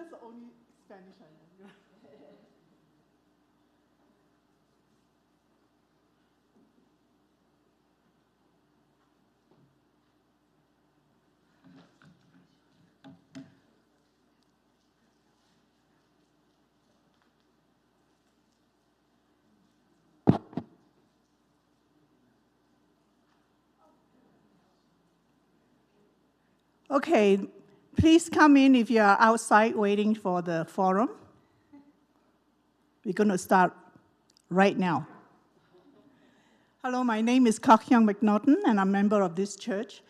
That's the only Spanish I know. Okay, please come in if you are outside waiting for the forum. We're going to start right now. Hello, my name is Kok Hyung McNaughton, and I'm a member of this church.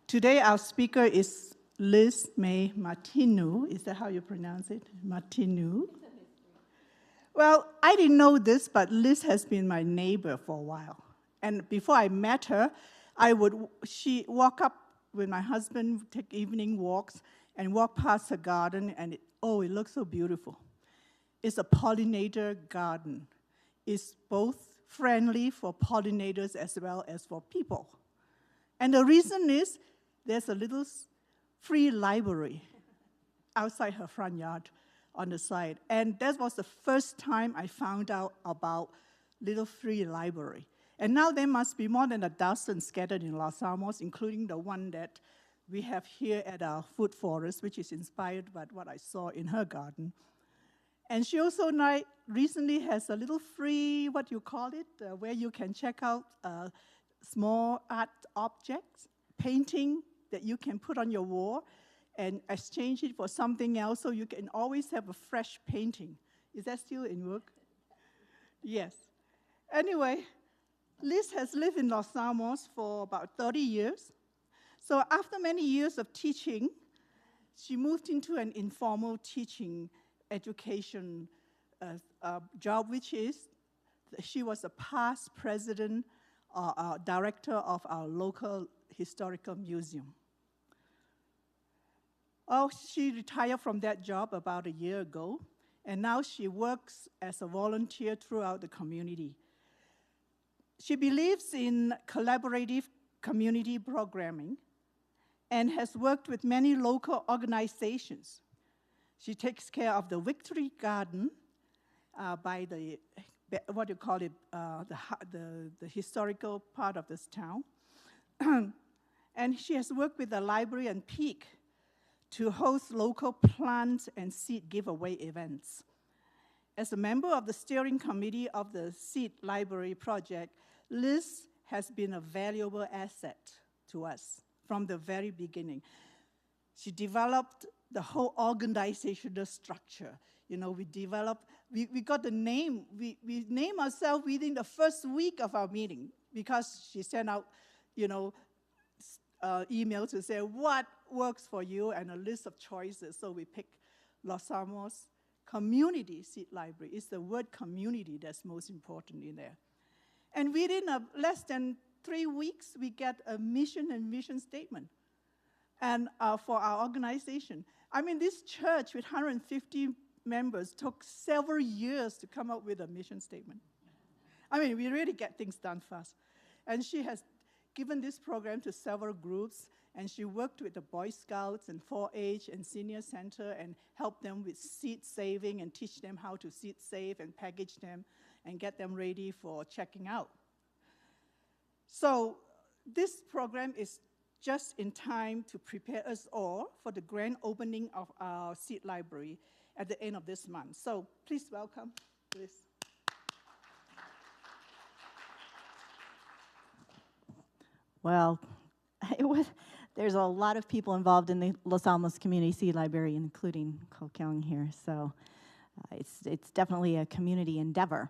Today, our speaker is Liz May Martineau. Is that how you pronounce it? Martineau? Well, I didn't know this, but Liz has been my neighbor for a while. And before I met her, she walk up with my husband, take evening walks, and walk past her garden, and it looks so beautiful. It's a pollinator garden. It's both friendly for pollinators as well as for people. And the reason is there's a little free library outside her front yard on the side. And that was the first time I found out about little free library. And now there must be more than a dozen scattered in Los Alamos, including the one that we have here at our food forest, which is inspired by what I saw in her garden. And she also recently has a little free, what you call it, where you can check out small art objects, painting that you can put on your wall and exchange it for something else, so you can always have a fresh painting. Is that still in work? Yes. Anyway, Liz has lived in Los Alamos for about 30 years. So after many years of teaching, she moved into an informal teaching education job, which is she was a past president or director of our local historical museum. She retired from that job about a year ago, and now she works as a volunteer throughout the community. She believes in collaborative community programming and has worked with many local organizations. She takes care of the Victory Garden by the, what do you call it, the historical part of this town. And she has worked with the library and Peak to host local plant and seed giveaway events. As a member of the steering committee of the Seed Library Project, Liz has been a valuable asset to us from the very beginning. She developed the whole organizational structure. You know, we got the name, we named ourselves within the first week of our meeting because she sent out, emails to say what works for you and a list of choices. So we picked Los Alamos Community Seed Library. It's the word community that's most important in there. And within less than 3 weeks, we get a mission and vision statement and for our organization. I mean, this church with 150 members took several years to come up with a mission statement. I mean, we really get things done fast. And she has given this program to several groups, and she worked with the Boy Scouts and 4-H and Senior Center and helped them with seed saving and teach them how to seed save and package them and get them ready for checking out. So this program is just in time to prepare us all for the grand opening of our seed library at the end of this month. So please welcome Liz. Well, there's a lot of people involved in the Los Alamos Community Seed Library, including Kok Hyung here, so it's definitely a community endeavor.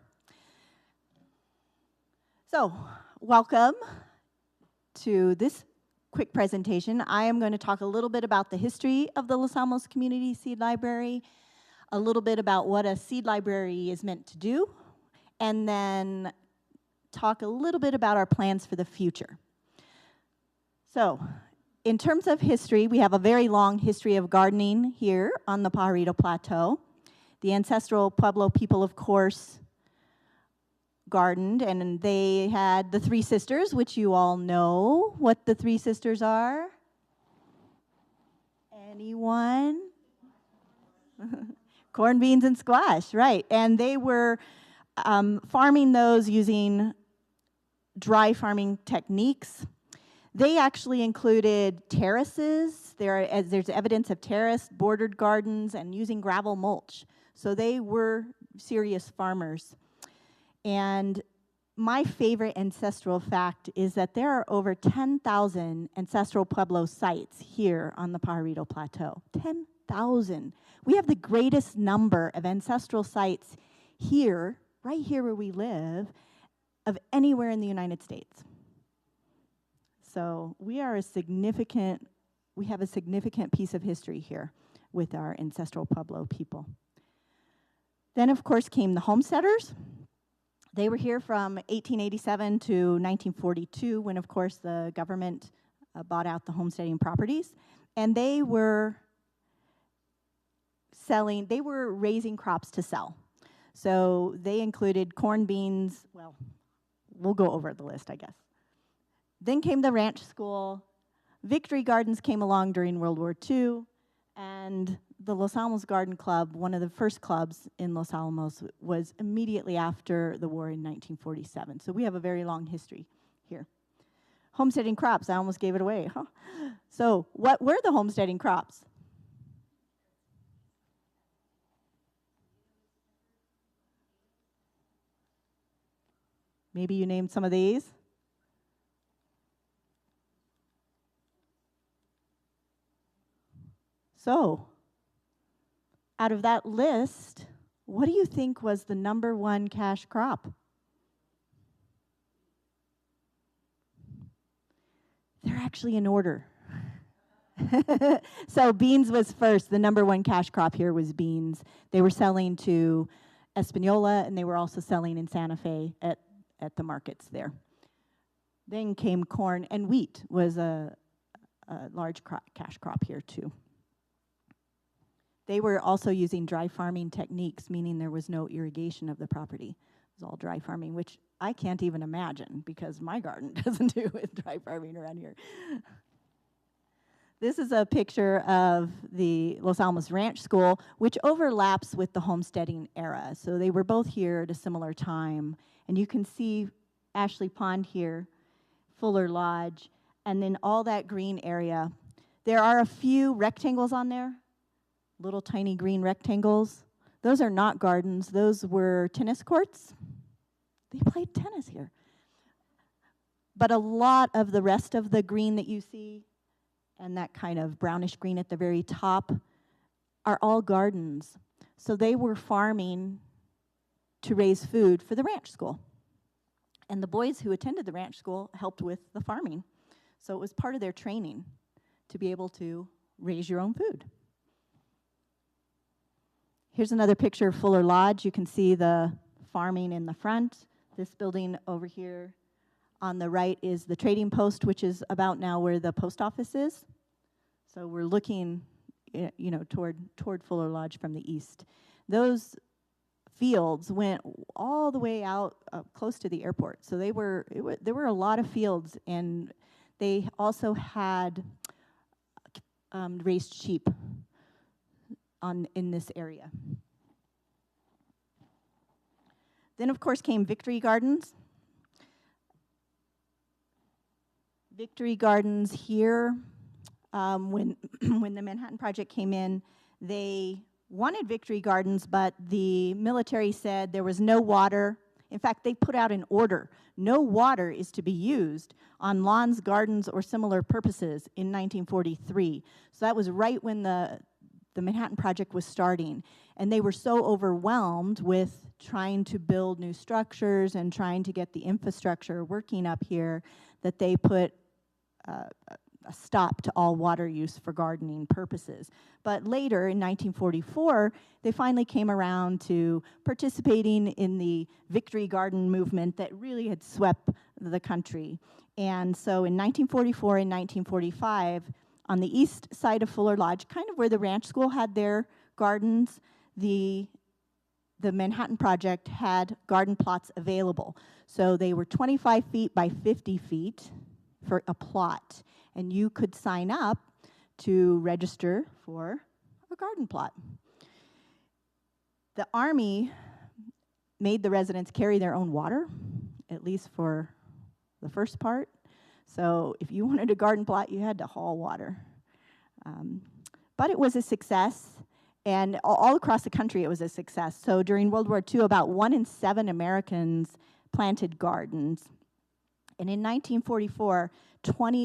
So, welcome to this quick presentation. I am going to talk a little bit about the history of the Los Alamos Community Seed Library, a little bit about what a seed library is meant to do, and then talk a little bit about our plans for the future. So, in terms of history, we have a very long history of gardening here on the Pajarito Plateau. The ancestral Pueblo people, of course, gardened, and they had the three sisters, which you all know what the three sisters are. Anyone? Corn, beans, and squash, right. And they were farming those using dry farming techniques. They actually included terraces. There's evidence of terraced, bordered gardens, and using gravel mulch. So they were serious farmers. And my favorite ancestral fact is that there are over 10,000 ancestral Pueblo sites here on the Pajarito Plateau. 10,000. We have the greatest number of ancestral sites here, right here where we live, of anywhere in the United States. So we have a significant piece of history here with our ancestral Pueblo people. Then, of course, came the homesteaders. They were here from 1887 to 1942, when, of course, the government bought out the homesteading properties. And they were raising crops to sell. So they included corn, beans, well, we'll go over the list, I guess. Then came the ranch school. Victory Gardens came along during World War II, and the Los Alamos Garden Club, one of the first clubs in Los Alamos, was immediately after the war in 1947. So we have a very long history here. Homesteading crops, I almost gave it away, huh? So what were the homesteading crops? Maybe you named some of these. So, out of that list, what do you think was the #1 cash crop? They're actually in order. So beans was first. The #1 cash crop here was beans. They were selling to Espanola, and they were also selling in Santa Fe at the markets there. Then came corn, and wheat was a large cash crop here too. They were also using dry farming techniques, meaning there was no irrigation of the property. It was all dry farming, which I can't even imagine because my garden doesn't do with dry farming around here. This is a picture of the Los Alamos Ranch School, which overlaps with the homesteading era. So they were both here at a similar time. And you can see Ashley Pond here, Fuller Lodge, and then all that green area. There are a few rectangles on there. Little tiny green rectangles. Those are not gardens. Those were tennis courts. They played tennis here. But a lot of the rest of the green that you see, and that kind of brownish green at the very top, are all gardens. So they were farming to raise food for the ranch school. And the boys who attended the ranch school helped with the farming. So it was part of their training to be able to raise your own food. Here's another picture of Fuller Lodge. You can see the farming in the front. This building over here on the right is the trading post, which is about now where the post office is. So we're looking, toward Fuller Lodge from the east. Those fields went all the way out close to the airport. So there were a lot of fields, and they also had raised sheep in this area. Then, of course, came Victory Gardens. Victory Gardens here, when the Manhattan Project came in, they wanted Victory Gardens, but the military said there was no water. In fact, they put out an order. No water is to be used on lawns, gardens, or similar purposes in 1943. So that was right when the Manhattan Project was starting, and they were so overwhelmed with trying to build new structures and trying to get the infrastructure working up here that they put a stop to all water use for gardening purposes. But later, in 1944, they finally came around to participating in the Victory Garden movement that really had swept the country. And so in 1944 and 1945, on the east side of Fuller Lodge, kind of where the ranch school had their gardens, the Manhattan Project had garden plots available. So they were 25 feet by 50 feet for a plot. And you could sign up to register for a garden plot. The Army made the residents carry their own water, at least for the first part. So if you wanted a garden plot, you had to haul water. But it was a success, and all across the country it was a success. So during World War II, about 1 in 7 Americans planted gardens. And in 1944,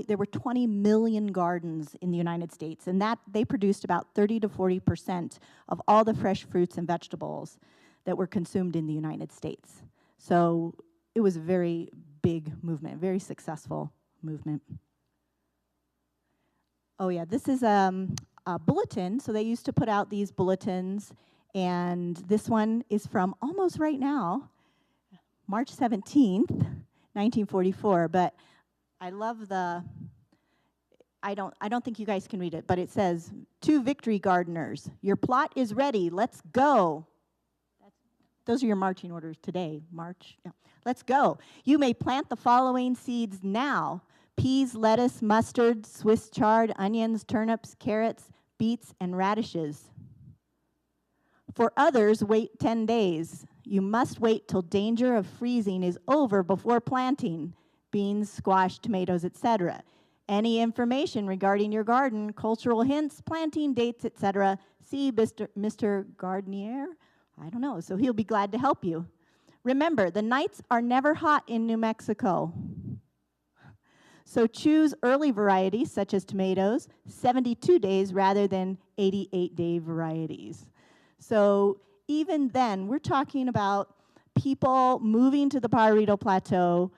there were 20 million gardens in the United States, and that they produced about 30 to 40% of all the fresh fruits and vegetables that were consumed in the United States. So it was a very big movement, very successful movement. Oh yeah, this is a bulletin. So they used to put out these bulletins, and this one is from almost right now, March 17th, 1944. But I love I don't think you guys can read it, but it says, "To Victory Gardeners, your plot is ready. Let's go." Those are your marching orders today. March. Yeah. Let's go. You may plant the following seeds now: peas, lettuce, mustard, Swiss chard, onions, turnips, carrots, beets, and radishes. For others, wait 10 days. You must wait till danger of freezing is over before planting beans, squash, tomatoes, etc. Any information regarding your garden, cultural hints, planting dates, etc., see Mr. Gardenier. I don't know, so he'll be glad to help you. Remember, the nights are never hot in New Mexico. So choose early varieties, such as tomatoes, 72 days rather than 88-day varieties. So even then, we're talking about people moving to the Pajarito Plateau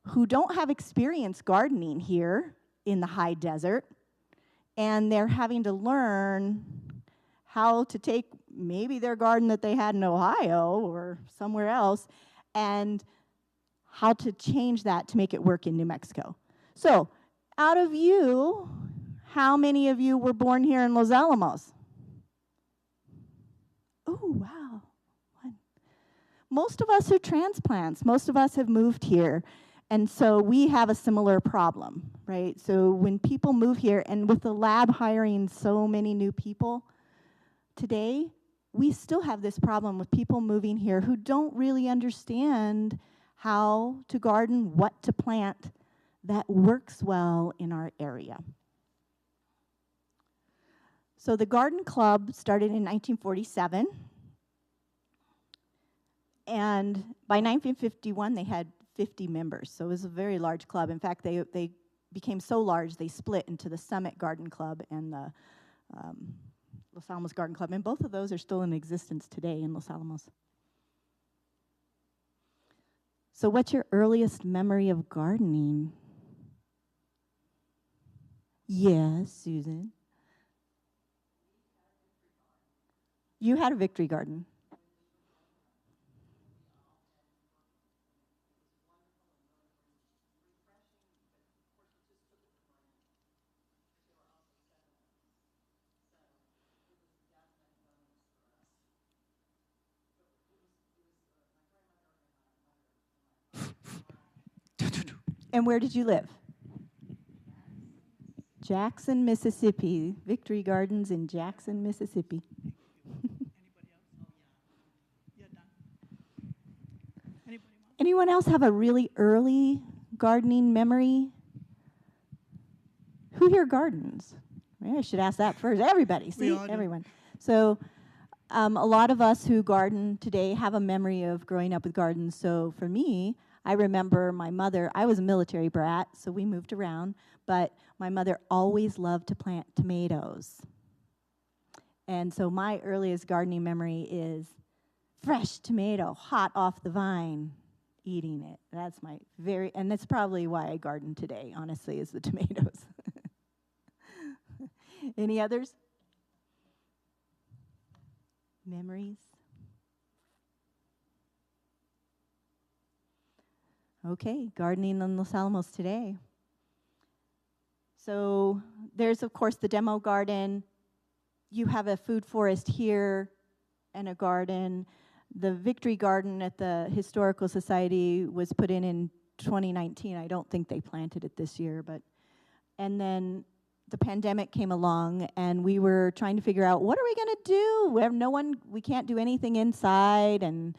who don't have experience gardening here in the high desert, and they're having to learn how to take maybe their garden that they had in Ohio or somewhere else, and how to change that to make it work in New Mexico. So, out of you, how many of you were born here in Los Alamos? Oh, wow. One. Most of us are transplants. Most of us have moved here. And so we have a similar problem, right? So when people move here, and with the lab hiring so many new people today, we still have this problem with people moving here who don't really understand how to garden, what to plant that works well in our area. So the garden club started in 1947, and by 1951 they had 50 members, so it was a very large club. In fact, they became so large they split into the Summit Garden Club and the Los Alamos Garden Club, and both of those are still in existence today in Los Alamos. So what's your earliest memory of gardening? Yes, Susan. You had a victory garden. And where did you live? Jackson, Mississippi. Victory Gardens in Jackson, Mississippi. Anyone else have a really early gardening memory? Who here gardens? Maybe I should ask that first. Everybody, see, everyone. So a lot of us who garden today have a memory of growing up with gardens. So for me, I remember my mother, I was a military brat, so we moved around, but my mother always loved to plant tomatoes. And so my earliest gardening memory is fresh tomato, hot off the vine, eating it. That's my and that's probably why I garden today, honestly, is the tomatoes. Any others? Memories? Okay, gardening in Los Alamos today. So there's, of course, the demo garden. You have a food forest here and a garden. The Victory Garden at the Historical Society was put in 2019. I don't think they planted it this year, but, and then the pandemic came along, and we were trying to figure out, what are we going to do? We can't do anything inside, and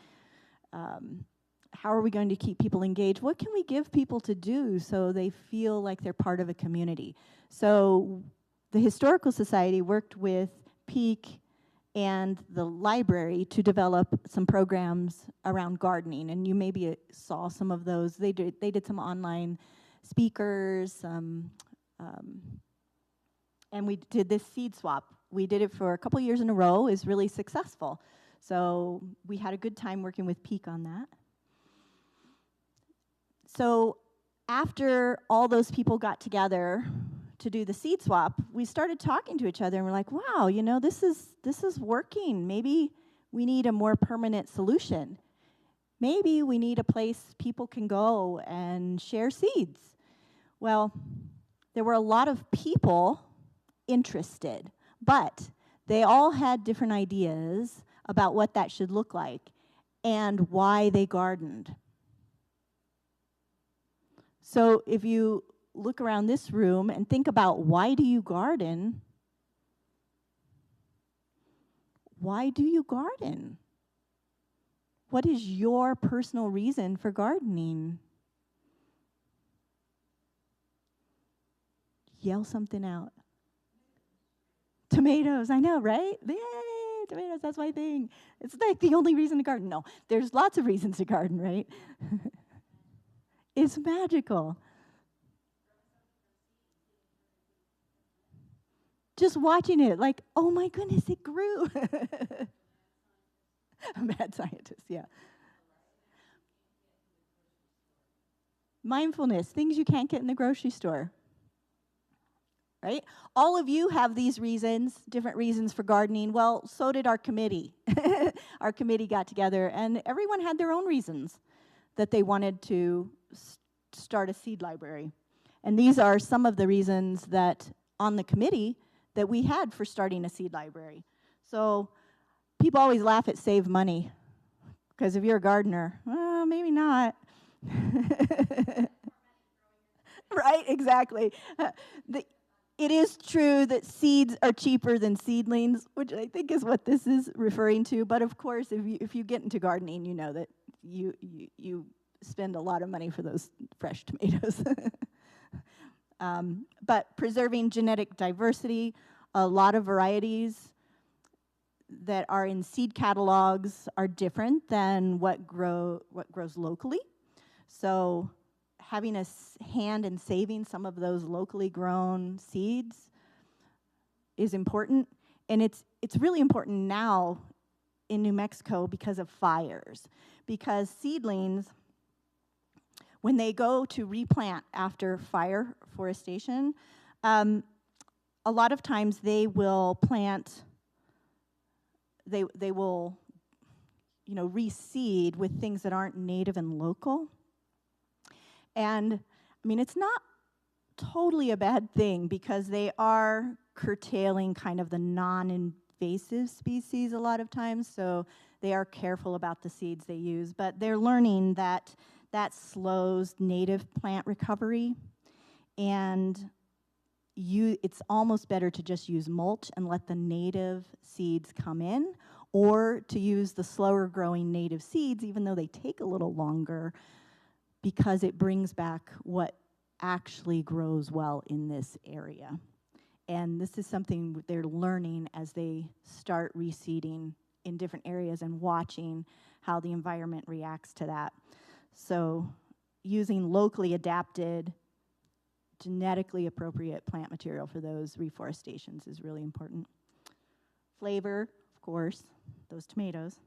how are we going to keep people engaged? What can we give people to do so they feel like they're part of a community? So the Historical Society worked with Peak and the library to develop some programs around gardening, and you maybe saw some of those. They did some online speakers, and we did this seed swap. We did it for a couple years in a row. It was really successful. So we had a good time working with Peak on that. So after all those people got together to do the seed swap, we started talking to each other, and we're like, wow, you know, this is working. Maybe we need a more permanent solution. Maybe we need a place people can go and share seeds. Well, there were a lot of people interested, but they all had different ideas about what that should look like and why they gardened. So if you look around this room and think about, why do you garden? Why do you garden? What is your personal reason for gardening? Yell something out. Tomatoes, I know, right? Yay, tomatoes, that's my thing. It's like the only reason to garden. No, there's lots of reasons to garden, right? It's magical. Just watching it, like, oh my goodness, it grew. A mad scientist, yeah. Mindfulness, things you can't get in the grocery store. Right? All of you have these reasons, different reasons for gardening. Well, so did our committee. Our committee got together, and everyone had their own reasons that they wanted to start a seed library. And these are some of the reasons that on the committee that we had for starting a seed library. So people always laugh at save money, because if you're a gardener, well, maybe not. Right, exactly. It is true that seeds are cheaper than seedlings, which I think is what this is referring to. But of course, if you get into gardening, you know that you spend a lot of money for those fresh tomatoes. But preserving genetic diversity, a lot of varieties that are in seed catalogs are different than what grows locally. So having a hand in saving some of those locally grown seeds is important. And it's really important now in New Mexico because of fires. Because seedlings, when they go to replant after fire forestation, a lot of times they will plant, they will, you know, reseed with things that aren't native and local. And I mean, it's not totally a bad thing, because they are curtailing kind of the non-invasive species a lot of times, so they are careful about the seeds they use. But they're learning that that slows native plant recovery, and it's almost better to just use mulch and let the native seeds come in, or to use the slower growing native seeds, even though they take a little longer, because it brings back what actually grows well in this area. And this is something they're learning as they start reseeding in different areas and watching how the environment reacts to that. So using locally adapted, genetically appropriate plant material for those reforestations is really important. Flavor, of course, those tomatoes.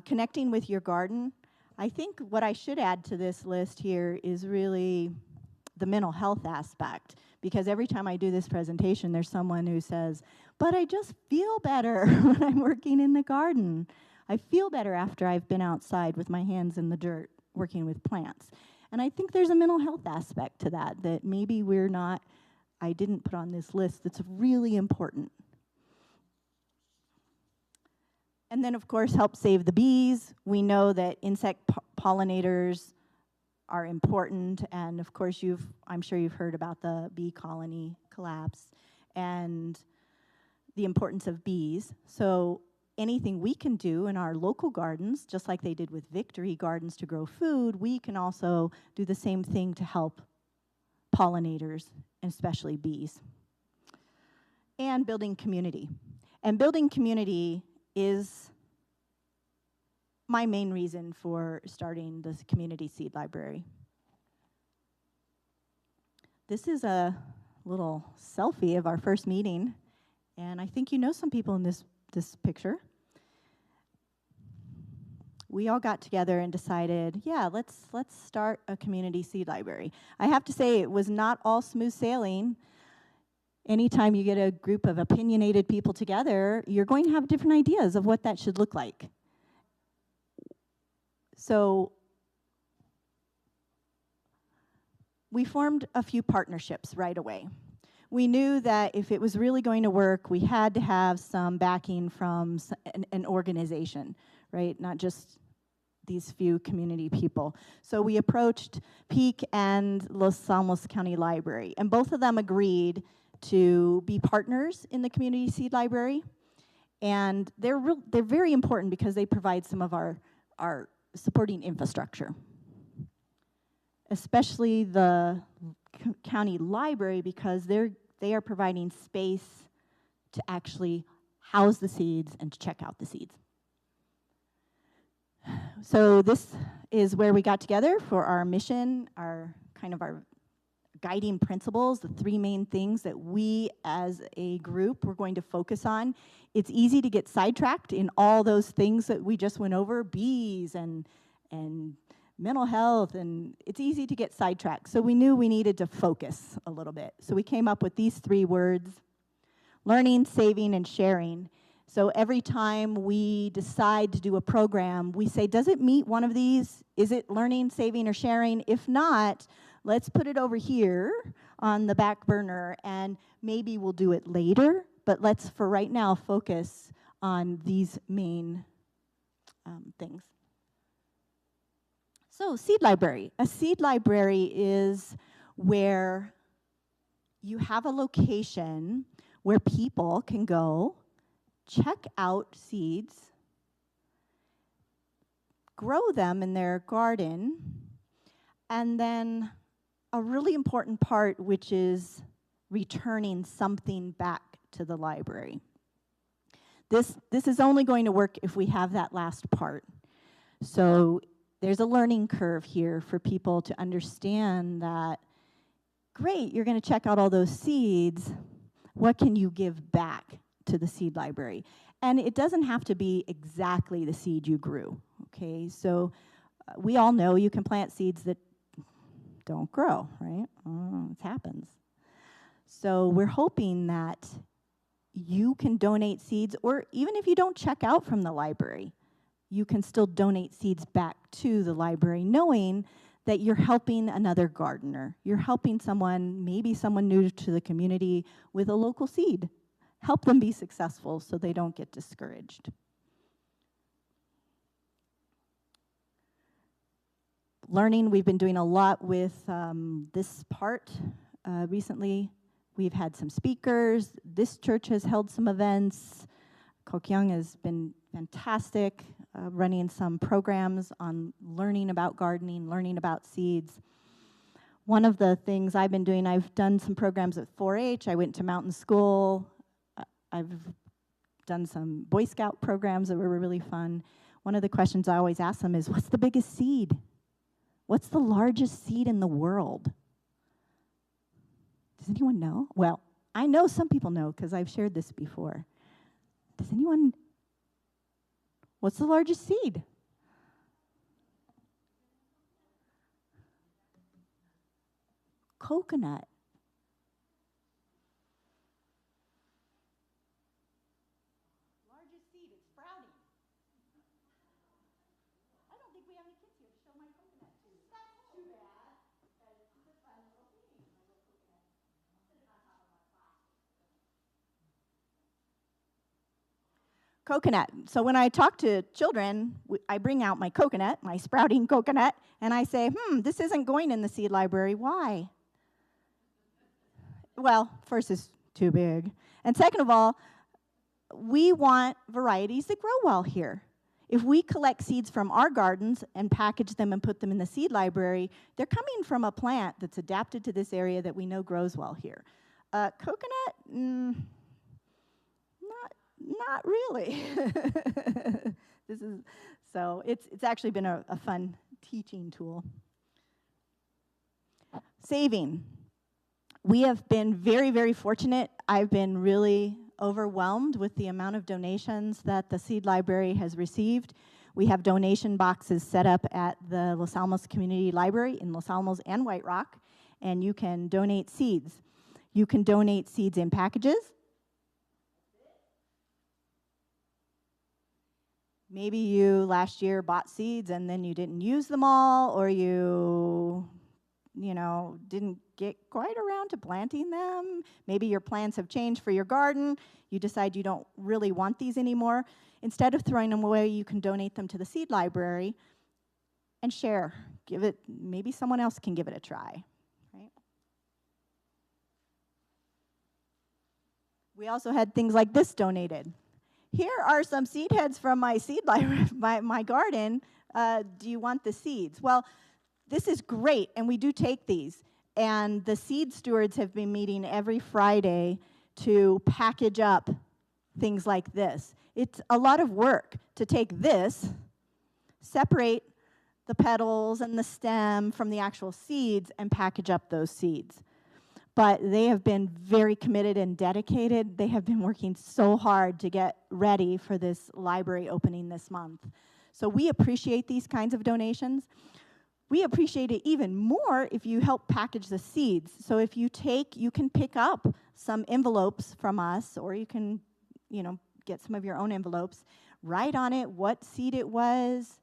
Connecting with your garden. I think what I should add to this list here is really the mental health aspect, because every time I do this presentation, there's someone who says, but I just feel better when I'm working in the garden. I feel better after I've been outside with my hands in the dirt working with plants. And I think there's a mental health aspect to that maybe I didn't put on this list, that's really important. And then, of course, help save the bees. We know that insect pollinators are important, and of course, I'm sure you've heard about the bee colony collapse, and the importance of bees. So anything we can do in our local gardens, just like they did with Victory Gardens to grow food, we can also do the same thing to help pollinators, and especially bees. And building community. And building community is my main reason for starting this community seed library. This is a little selfie of our first meeting, and I think you know some people in this picture. We all got together and decided, yeah, let's start a community seed library. I have to say, it was not all smooth sailing. Anytime you get a group of opinionated people together, you're going to have different ideas of what that should look like. So we formed a few partnerships right away. We knew that if it was really going to work, we had to have some backing from an organization, right? Not just these few community people. So we approached Peak and Los Alamos County Library, and both of them agreed to be partners in the community seed library. And they're very important because they provide some of our supporting infrastructure, especially the county library, because they are providing space to actually house the seeds and to check out the seeds. So this is where we got together for our mission, our guiding principles, the three main things that we as a group were going to focus on. It's easy to get sidetracked in all those things that we just went over, bees and mental health, and it's easy to get sidetracked. So we knew we needed to focus a little bit. So we came up with these three words: learning, saving, and sharing. So every time we decide to do a program, we say, does it meet one of these? Is it learning, saving, or sharing? If not, let's put it over here on the back burner, and maybe we'll do it later, but let's, for right now, focus on these main things. So, seed library. A seed library is where you have a location where people can go, check out seeds, grow them in their garden, and then a really important part, which is returning something back to the library. This is only going to work if we have that last part. So there's a learning curve here for people to understand that, great, you're going to check out all those seeds. What can you give back to the seed library? And it doesn't have to be exactly the seed you grew, okay? So we all know you can plant seeds that don't grow, right? It happens. So we're hoping that you can donate seeds, or even if you don't check out from the library, you can still donate seeds back to the library, knowing that you're helping another gardener. You're helping someone, maybe someone new to the community, with a local seed. Help them be successful so they don't get discouraged. Learning, we've been doing a lot with this part recently. We've had some speakers. This church has held some events. Kokyung has been fantastic, running some programs on learning about gardening, learning about seeds. One of the things I've been doing, I've done some programs at 4-H. I went to mountain school. I've done some Boy Scout programs that were really fun. One of the questions I always ask them is, what's the biggest seed? What's the largest seed in the world? Does anyone know? Well, I know some people know because I've shared this before. Does anyone? What's the largest seed? Coconut. Largest seed, it's sprouting. I don't think we have any kids here to show my coconut to. That's too bad. It's a fun little thing, my little coconut. I'll put it on top of my plastic. Coconut. So when I talk to children, I bring out my coconut, my sprouting coconut, and I say, this isn't going in the seed library. Why? well, first it's too big. And second of all, we want varieties that grow well here. If we collect seeds from our gardens and package them and put them in the seed library, they're coming from a plant that's adapted to this area that we know grows well here. Coconut, not really. So it's actually been a fun teaching tool. Saving. We have been very, very fortunate. I've been really overwhelmed with the amount of donations that the Seed Library has received. We have donation boxes set up at the Los Alamos Community Library in Los Alamos and White Rock, and you can donate seeds. You can donate seeds in packages. Maybe you last year bought seeds and then you didn't use them all, or you didn't get quite around to planting them. Maybe your plans have changed for your garden. You decide you don't really want these anymore. Instead of throwing them away, you can donate them to the seed library and share. Maybe someone else can give it a try, right? We also had things like this donated. Here are some seed heads from my seed library, my garden. Do you want the seeds? Well, this is great, and we do take these. And the seed stewards have been meeting every Friday to package up things like this. It's a lot of work to take this, separate the petals and the stem from the actual seeds, and package up those seeds. But they have been very committed and dedicated. They have been working so hard to get ready for this library opening this month. So we appreciate these kinds of donations. We appreciate it even more if you help package the seeds. So if you can pick up some envelopes from us, or you can, get some of your own envelopes, write on it what seed it was,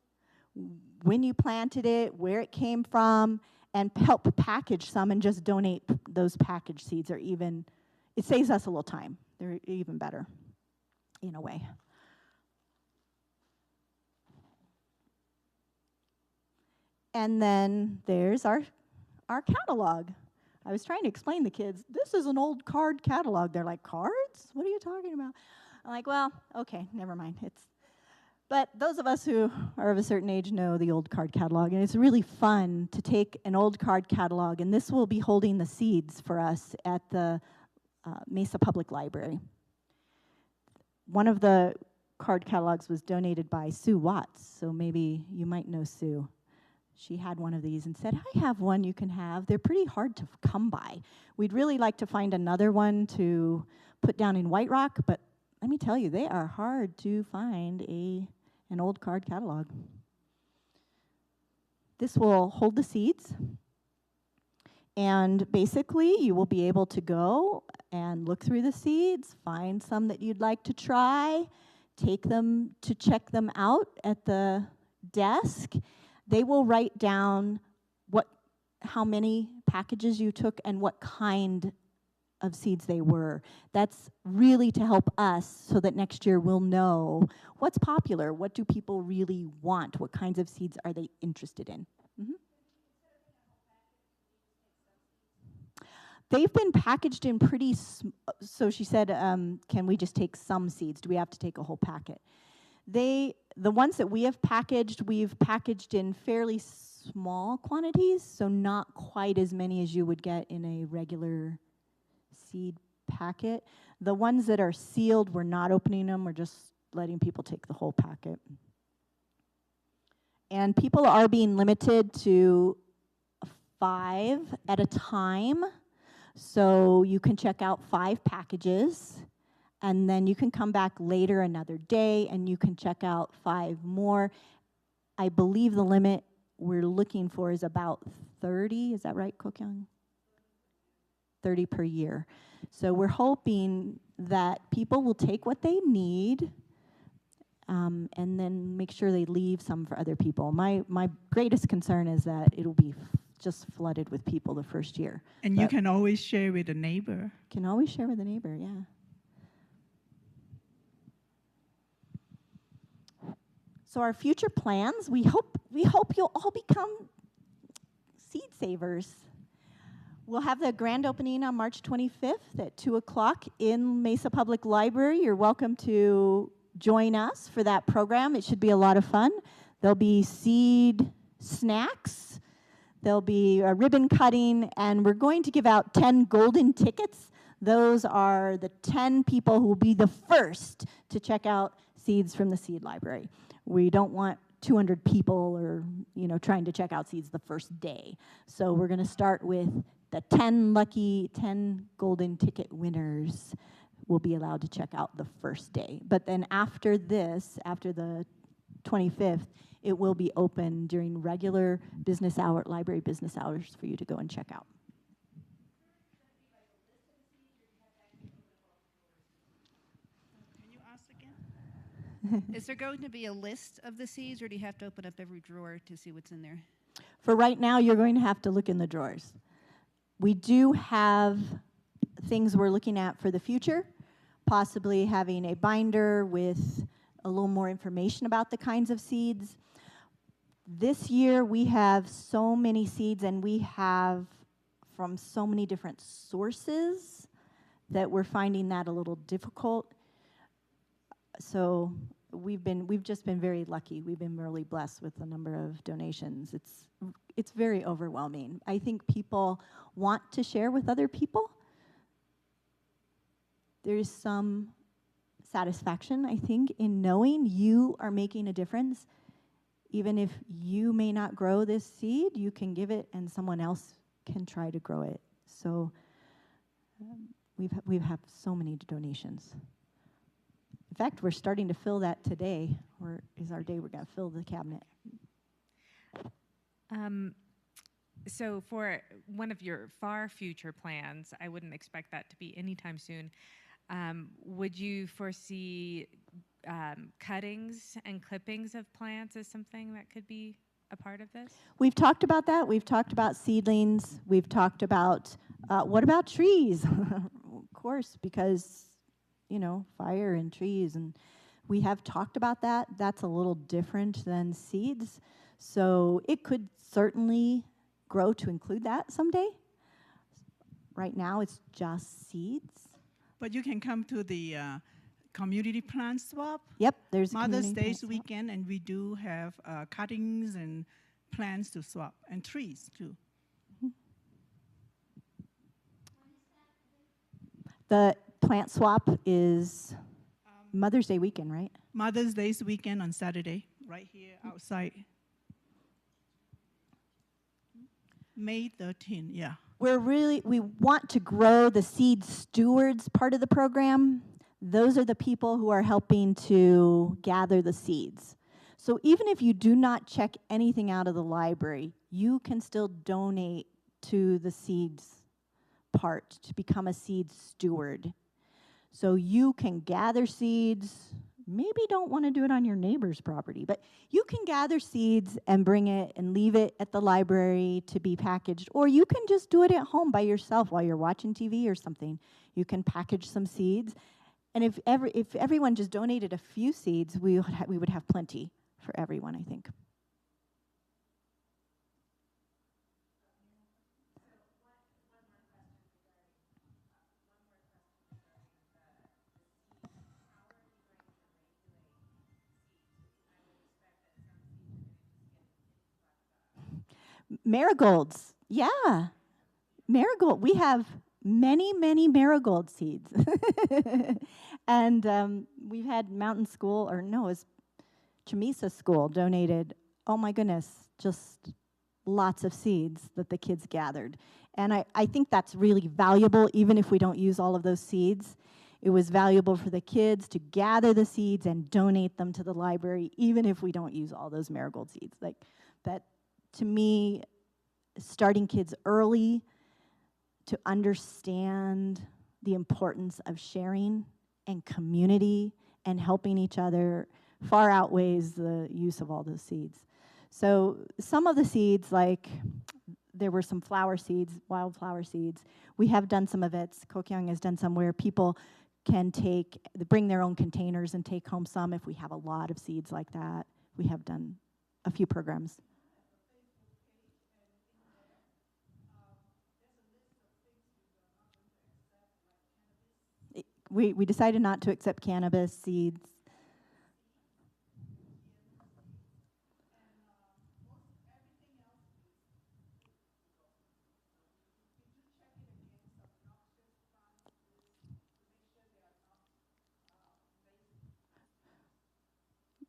when you planted it, where it came from, and help package some and just donate those packaged seeds, or even, it saves us a little time. They're even better in a way. And then there's our catalog. I was trying to explain to kids, this is an old card catalog. They're like, cards? What are you talking about? I'm like, well, okay, never mind. But those of us who are of a certain age know the old card catalog, and it's really fun to take an old card catalog, and this will be holding the seeds for us at the Mesa Public Library. One of the card catalogs was donated by Sue Watts, so maybe you might know Sue. She had one of these and said, I have one you can have. They're pretty hard to come by. We'd really like to find another one to put down in White Rock, but let me tell you, they are hard to find an old card catalog. This will hold the seeds, and basically you will be able to go and look through the seeds, find some that you'd like to try, take them to check them out at the desk. They will write down how many packages you took and what kind of seeds they were. That's really to help us so that next year we'll know what's popular, what do people really want, what kinds of seeds are they interested in. Mm-hmm. They've been packaged in so she said, can we just take some seeds? Do we have to take a whole packet? The ones that we have packaged, we've packaged in fairly small quantities, so not quite as many as you would get in a regular seed packet. The ones that are sealed, we're not opening them, we're just letting people take the whole packet. And people are being limited to 5 at a time, so you can check out 5 packages, and then you can come back later another day and you can check out 5 more. I believe the limit we're looking for is about 30, is that right, Kokyung? 30 per year. So we're hoping that people will take what they need and then make sure they leave some for other people. My greatest concern is that it'll be just flooded with people the first year. And you can always share with a neighbor. Can always share with a neighbor, yeah. So our future plans, we hope you'll all become seed savers. We'll have the grand opening on March 25th at 2 o'clock in Mesa Public Library. You're welcome to join us for that program. It should be a lot of fun. There'll be seed snacks. There'll be a ribbon cutting, and we're going to give out 10 golden tickets. Those are the 10 people who will be the first to check out seeds from the seed library. We don't want 200 people or, trying to check out seeds the first day. So we're going to start with the 10 golden ticket winners will be allowed to check out the first day. But then after this, after the 25th, it will be open during regular library business hours for you to go and check out. Can you ask again? Is there going to be a list of the seeds, or do you have to open up every drawer to see what's in there? For right now, you're going to have to look in the drawers. We do have things we're looking at for the future, possibly having a binder with a little more information about the kinds of seeds. This year, we have so many seeds, and we have from so many different sources that we're finding that a little difficult. So we've just been very lucky. We've been really blessed with the number of donations. It's very overwhelming. I think people want to share with other people. There's some satisfaction, I think, in knowing you are making a difference. Even if you may not grow this seed, you can give it and someone else can try to grow it. So we've had so many donations. In fact, we're starting to fill that today, or is our day we're going to fill the cabinet. So for one of your far future plans, I wouldn't expect that to be anytime soon. Would you foresee cuttings and clippings of plants as something that could be a part of this? We've talked about that. We've talked about seedlings. We've talked about, what about trees? Of course, because, fire and trees. And we have talked about that. That's a little different than seeds. So it could certainly grow to include that someday. Right now, it's just seeds. But you can come to the community plant swap. Yep, there's Mother's Day's weekend, and we do have cuttings and plants to swap, and trees too. The plant swap is Mother's Day weekend, right? Mother's Day's weekend on Saturday, right here outside. May 13, yeah. We want to grow the seed stewards part of the program. Those are the people who are helping to gather the seeds. So even if you do not check anything out of the library, you can still donate to the seeds part to become a seed steward. So you can gather seeds, maybe don't want to do it on your neighbor's property, but you can gather seeds and bring it and leave it at the library to be packaged, or you can just do it at home by yourself while you're watching TV or something. You can package some seeds, and if everyone just donated a few seeds, we would have plenty for everyone, I think. Marigolds, yeah. Marigold, we have many, many marigold seeds. And we've had Mountain School, or no, it was Chamisa School donated, oh my goodness, just lots of seeds that the kids gathered. And I think that's really valuable, even if we don't use all of those seeds. It was valuable for the kids to gather the seeds and donate them to the library, even if we don't use all those marigold seeds. Like that, to me, starting kids early to understand the importance of sharing and community and helping each other far outweighs the use of all those seeds. So some of the seeds, like there were some flower seeds, wildflower seeds. We have done some events. Kokyung has done some where people can bring their own containers and take home some if we have a lot of seeds like that. We have done a few programs. we decided not to accept cannabis seeds.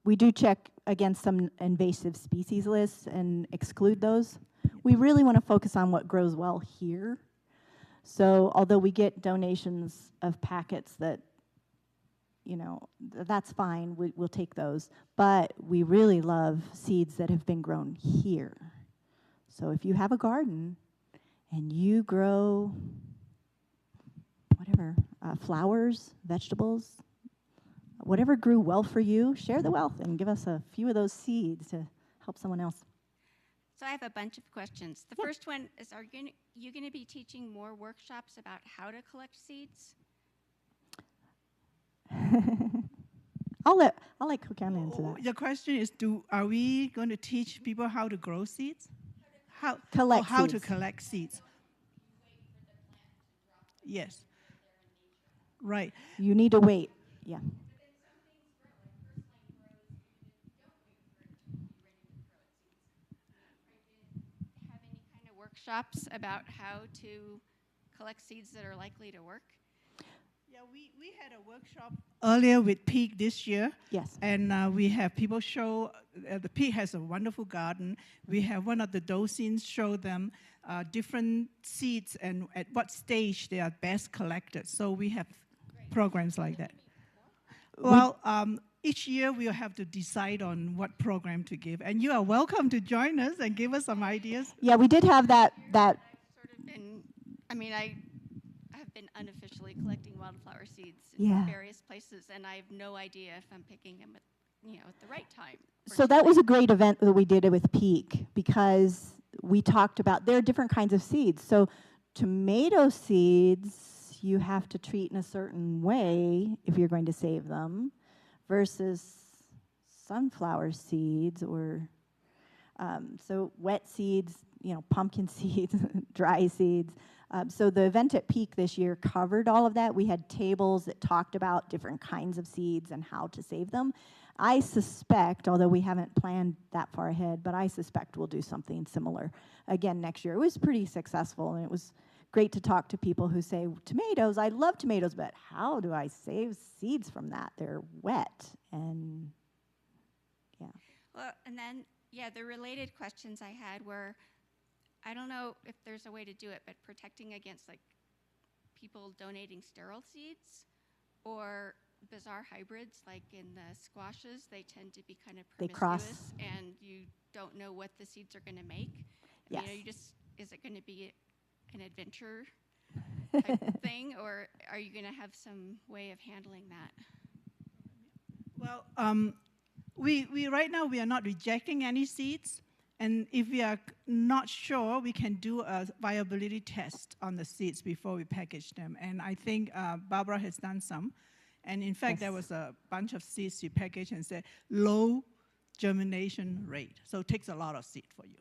We do check against some invasive species lists and exclude those. We really want to focus on what grows well here. So although we get donations of packets that, you know, that's fine, we'll take those. But we really love seeds that have been grown here. So if you have a garden and you grow whatever, flowers, vegetables, whatever grew well for you, share the wealth and give us a few of those seeds to help someone else. So I have a bunch of questions. The first one is, are you going to be teaching more workshops about how to collect seeds? I'll let Kokan answer that. Your question is, are we going to teach people how to grow seeds? How Collect to seeds. collect seeds. Yes. Right. You need to wait. Yeah. Have any kind of workshops about how to collect seeds that are likely to work? Yeah, we had a workshop earlier with Peak this year. Yes. And we have people show, the Peak has a wonderful garden. We have one of the docents show them different seeds and at what stage they are best collected. So we have programs like that. Well, each year we'll have to decide on what program to give. And you are welcome to join us and give us some ideas. Yeah, we did have that. Sort of been, I have been unofficially collecting wildflower seeds in various places, and I have no idea if I'm picking them at the right time. So that was a great event that we did with Peak, because we talked about, there are different kinds of seeds. So tomato seeds, you have to treat in a certain way if you're going to save them, versus sunflower seeds or so wet seeds, pumpkin seeds, dry seeds. So the event at Peak this year covered all of that. We had tables that talked about different kinds of seeds and how to save them. I suspect, although we haven't planned that far ahead, but I suspect we'll do something similar again next year. It was pretty successful, and it was great to talk to people who say, tomatoes, I love tomatoes, but how do I save seeds from that? They're wet, and yeah. Well, and then, the related questions I had were, I don't know if there's a way to do it, but protecting against people donating sterile seeds or bizarre hybrids, like in the squashes, they tend to be kind of They promiscuous, cross. and you don't know what the seeds are going to make. Yes. Is it going to be an adventure type thing, or are you going to have some way of handling that? Well, we right now we are not rejecting any seeds, and if we are not sure, we can do a viability test on the seeds before we package them. And I think Barbara has done some, and in fact there was a bunch of seeds you packaged and said low germination rate, so it takes a lot of seed for you.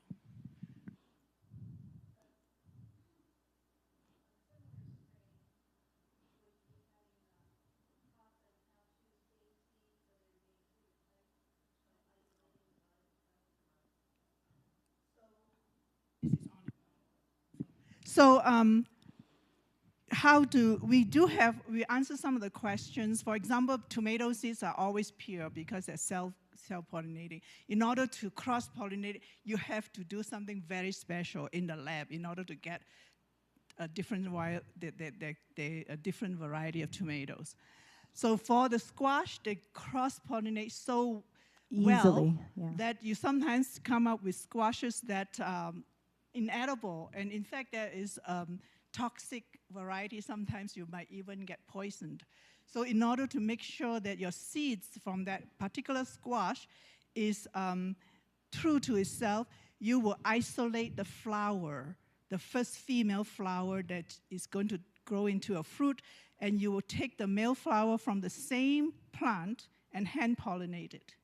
So we answer some of the questions. For example, tomato seeds are always pure because they're self-pollinating. In order to cross-pollinate, you have to do something very special in the lab in order to get a different variety of tomatoes. So for the squash, they cross-pollinate so Easily, well that you sometimes come up with squashes that inedible, and in fact there is toxic variety. Sometimes you might even get poisoned. So in order to make sure that your seeds from that particular squash is true to itself, you will isolate the flower, the first female flower that is going to grow into a fruit, and you will take the male flower from the same plant and hand pollinate it.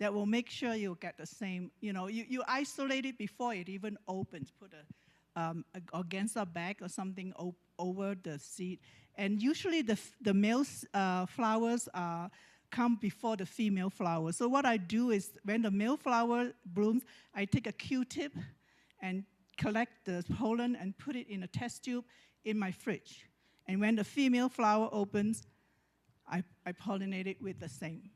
That will make sure you'll get the same, you isolate it before it even opens. Put a organza bag or something over the seed, And usually the male flowers come before the female flowers. So what I do is when the male flower blooms, I take a Q-tip and collect the pollen and put it in a test tube in my fridge. And when the female flower opens, I pollinate it with the same.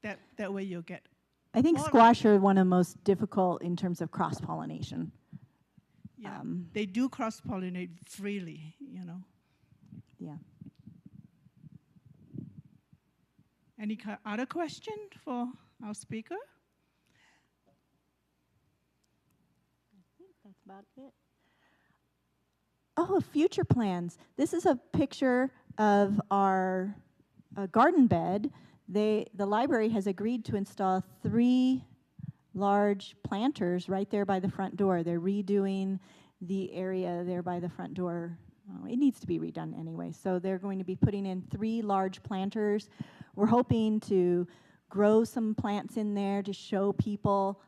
That way you'll get. I think more squash are one of the most difficult in terms of cross-pollination. Yeah, they do cross-pollinate freely, you know. Yeah. Any other question for our speaker? I think that's about it. Oh, future plans. This is a picture of our garden bed. The library has agreed to install 3 large planters right there by the front door. They're redoing the area there by the front door. Oh, it needs to be redone anyway. So they're going to be putting in 3 large planters. We're hoping to grow some plants in there to show people,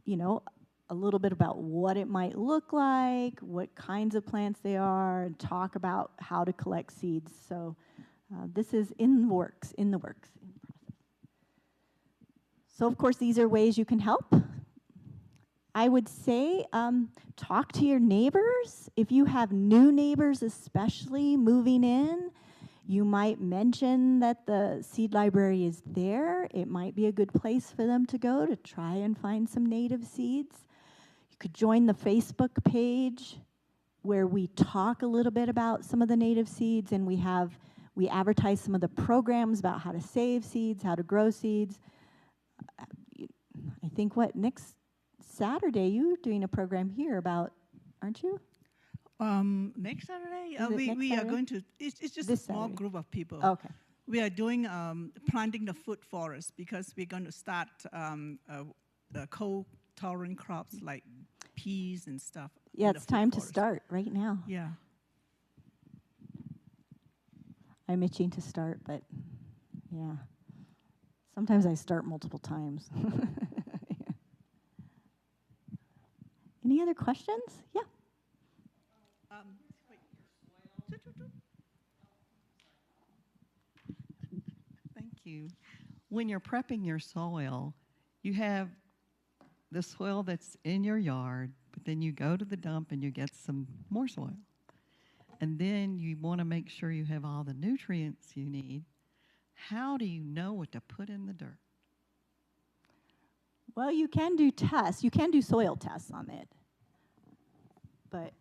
you know, a little bit about what it might look like, what kinds of plants they are, and talk about how to collect seeds. So this is in the works. So of course, these are ways you can help. I would say talk to your neighbors. If you have new neighbors, especially moving in, you might mention that the seed library is there. It might be a good place for them to go to try and find some native seeds. You could join the Facebook page where we talk a little bit about some of the native seeds, and we advertise some of the programs about how to save seeds, how to grow seeds. I think next Saturday you're doing a program here about, aren't you? Next Saturday, we are going to. It's just this a small Saturday group of people. Okay. We are doing planting the food forest because we're going to start cold tolerant crops like peas and stuff. Yeah, it's time to start right now. Yeah. I'm itching to start, but yeah. Sometimes I start multiple times. Any other questions? Yeah. Thank you. When you're prepping your soil, you have the soil that's in your yard, but then you go to the dump and you get some more soil. And then you want to make sure you have all the nutrients you need. How do you know what to put in the dirt? Well, you can do tests. You can do soil tests on it. But,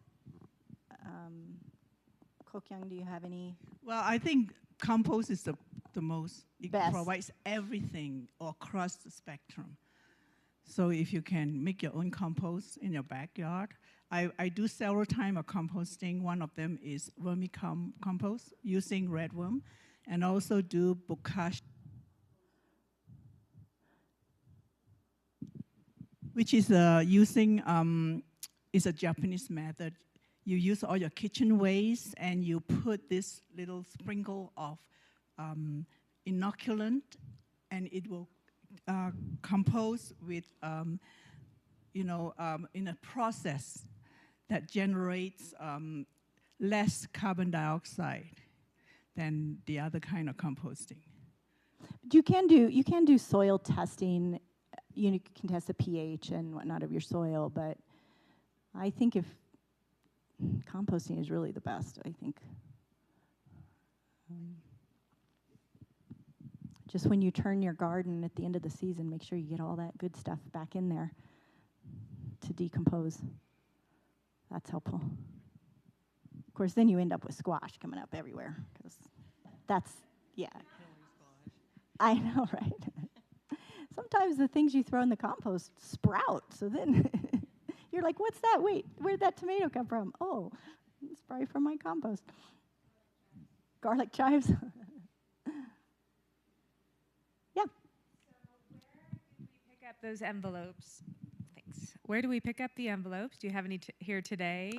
Kokyung, do you have any? Well, I think compost is the most. It Best. provides everything across the spectrum. So if you can make your own compost in your backyard, I do several times of composting. One of them is vermicompost using redworm, and also do bokashi, which is using is a Japanese method. You use all your kitchen waste and you put this little sprinkle of inoculant, and it will compose with, in a process that generates less carbon dioxide than the other kind of composting. You can do soil testing. You can test the pH and whatnot of your soil, but I think if composting is really the best, I think. Just when you turn your garden at the end of the season, make sure you get all that good stuff back in there to decompose. That's helpful. Of course, then you end up with squash coming up everywhere, because that's, yeah. I know, right? Sometimes the things you throw in the compost sprout, so then you're like, what's that? Wait, where'd that tomato come from? Oh, it's probably from my compost. Garlic chives. Yeah. So where do we pick up those envelopes? Thanks. Where do we pick up the envelopes? Do you have any here today?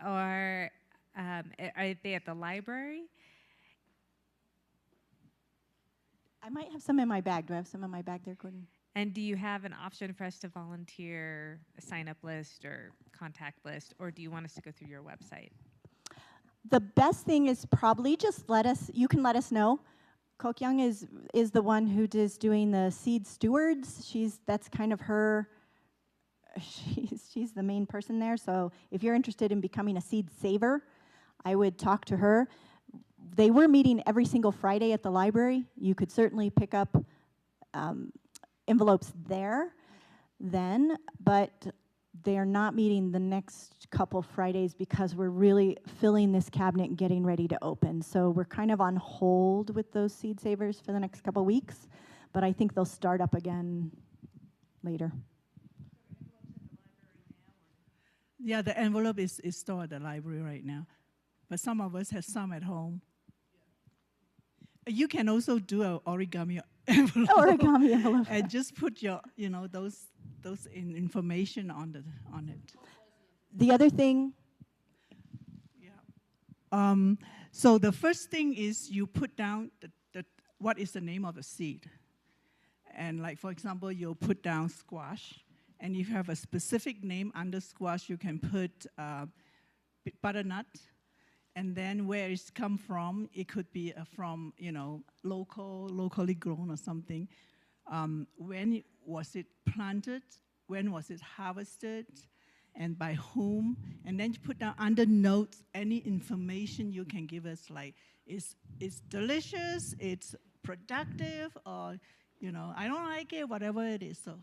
Or are they at the library? I might have some in my bag. Do I have some in my bag there, Gordon? And do you have an option for us to volunteer, a sign-up list or contact list, or do you want us to go through your website? The best thing is probably just you can let us know. Kokyung is the one who is doing the seed stewards. That's kind of her, she's the main person there. So if you're interested in becoming a seed saver, I would talk to her. They were meeting every single Friday at the library. You could certainly pick up envelopes there then, but they're not meeting the next couple Fridays because we're really filling this cabinet and getting ready to open. So we're kind of on hold with those seed savers for the next couple weeks, but I think they'll start up again later. Yeah, the envelope is stored at the library right now, but some of us have some at home. You can also do an origami envelope. Origami envelope. And just put your, those information on it. The other thing. Yeah. So the first thing is you put down what is the name of the seed. And like, for example, you'll put down squash. And if you have a specific name under squash, you can put butternut. And then where it's come from, it could be from, locally grown or something. When was it planted? When was it harvested? And by whom? And then you put down under notes any information you can give us, like it's delicious, it's productive, or, I don't like it, whatever it is. So.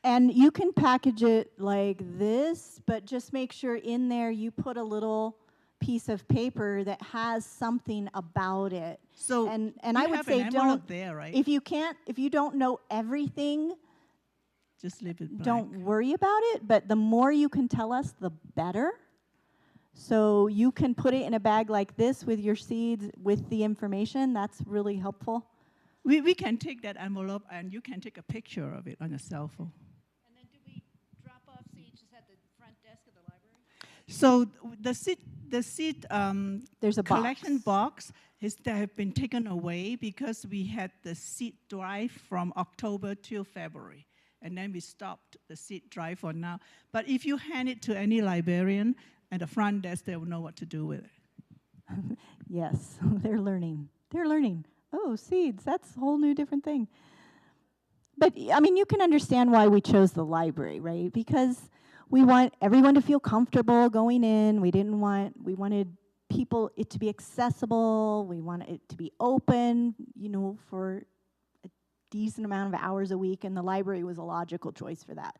And you can package it like this, but just make sure in there you put a little piece of paper that has something about it. So and I would say don't there, right? if you don't know everything, just leave it blank. Don't worry about it, but the more you can tell us, the better. So you can put it in a bag like this with your seeds, with the information. That's really helpful. We can take that envelope and you can take a picture of it on your cell phone. And then do we drop off seeds just at the front desk of the library? So the seed there's a collection box that have been taken away because we had the seed drive from October till February. And then we stopped the seed drive for now. But if you hand it to any librarian at the front desk, they will know what to do with it. Yes, they're learning. They're learning. Oh, seeds, that's a whole new different thing. But, I mean, you can understand why we chose the library, right? Because we want everyone to feel comfortable going in. We wanted it to be accessible. We wanted it to be open, for a decent amount of hours a week, and the library was a logical choice for that.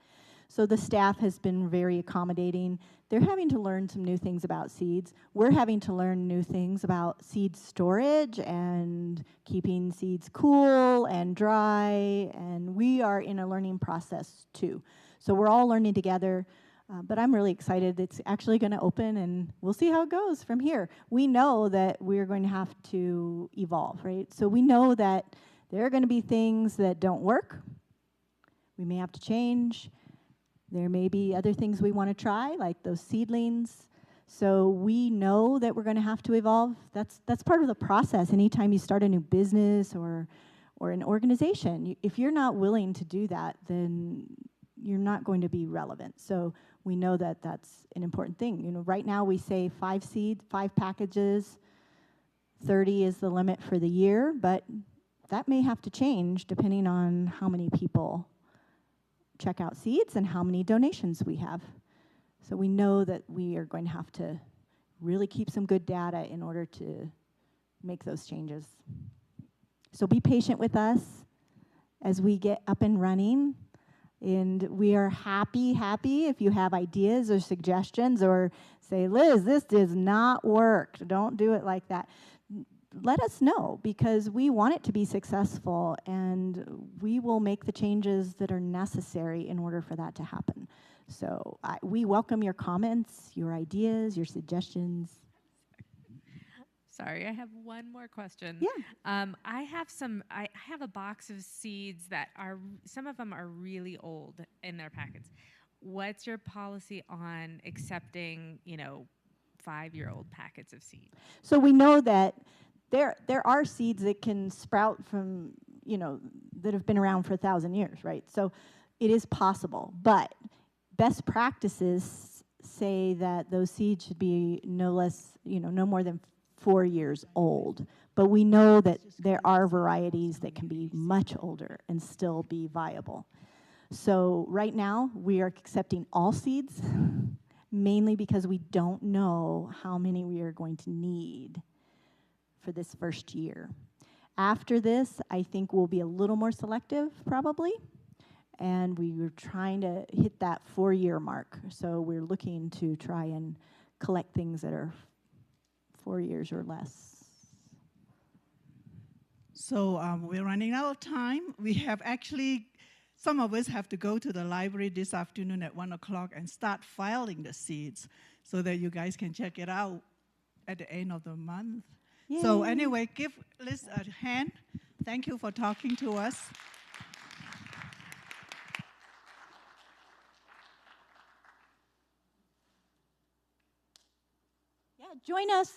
So the staff has been very accommodating. They're having to learn some new things about seeds. We're having to learn new things about seed storage and keeping seeds cool and dry, and we are in a learning process too. So we're all learning together, but I'm really excited. It's actually going to open, and we'll see how it goes from here. We know that we're going to have to evolve, right? So we know that there are going to be things that don't work. We may have to change. There may be other things we want to try, like those seedlings. So we know that we're going to have to evolve. That's part of the process. Anytime you start a new business or an organization, if you're not willing to do that, then you're not going to be relevant. So we know that that's an important thing. Right now we say 5 seeds, 5 packages, 30 is the limit for the year, but that may have to change depending on how many people check out seeds and how many donations we have. So we know that we are going to have to really keep some good data in order to make those changes. So be patient with us as we get up and running. And we are happy if you have ideas or suggestions or say, Liz, this does not work. Don't do it like that. Let us know, because we want it to be successful, and we will make the changes that are necessary in order for that to happen. So we welcome your comments, your ideas, your suggestions. Sorry, I have one more question. Yeah. I have a box of seeds that some of them are really old in their packets. What's your policy on accepting, 5-year-old packets of seeds? So we know that there are seeds that can sprout from, that have been around for 1,000 years, right? So it is possible, but best practices say that those seeds should be no less, no more than 4 years old. But we know that there are varieties that can be much older and still be viable. So right now, we are accepting all seeds, mainly because we don't know how many we are going to need for this first year. After this, I think we'll be a little more selective, probably. And we were trying to hit that 4-year mark. So we're looking to try and collect things that are 4 years or less. So we're running out of time. We have actually, some of us have to go to the library this afternoon at 1 o'clock and start filing the seeds so that you guys can check it out at the end of the month. Yay. So anyway, give Liz a hand. Thank you for talking to us. Yeah, join us.